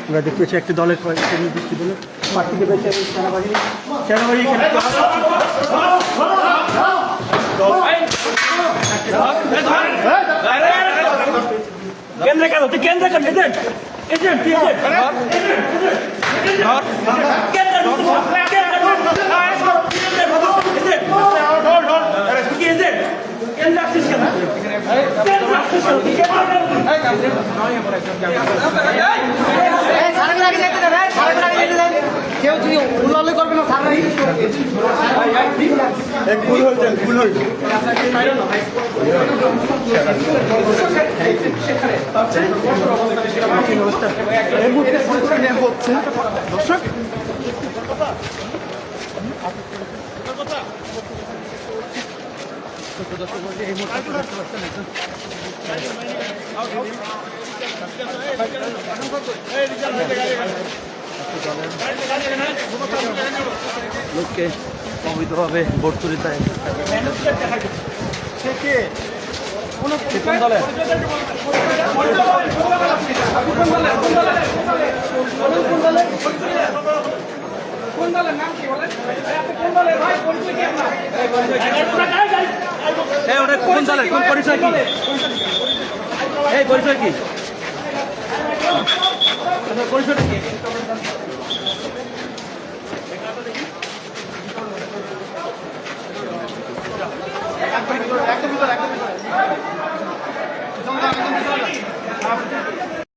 আমরা দেখতে পাচ্ছি একটি দলের কয়েকটি নির্দিষ্ট দলের প্রার্থীকে পেয়েছে সেনাবাহিনী এখানে কেন্দ্র কেন তুই কেন্দ্র কেন এজেন্ট এজেন্ট কেউ তুই উল্লাল করবে না দর্শক এই মুহূর্তে দেখতে পাচ্ছেন লোককে অবৈধভাবে ভোট তুলে দেয় কোন দলের নাম কি বলেন কোন দলের ভাই পরিচয় কি আপনার কোন দলের কোন পরিচয় কি এই পরিচয় কি পরিচয়টা কি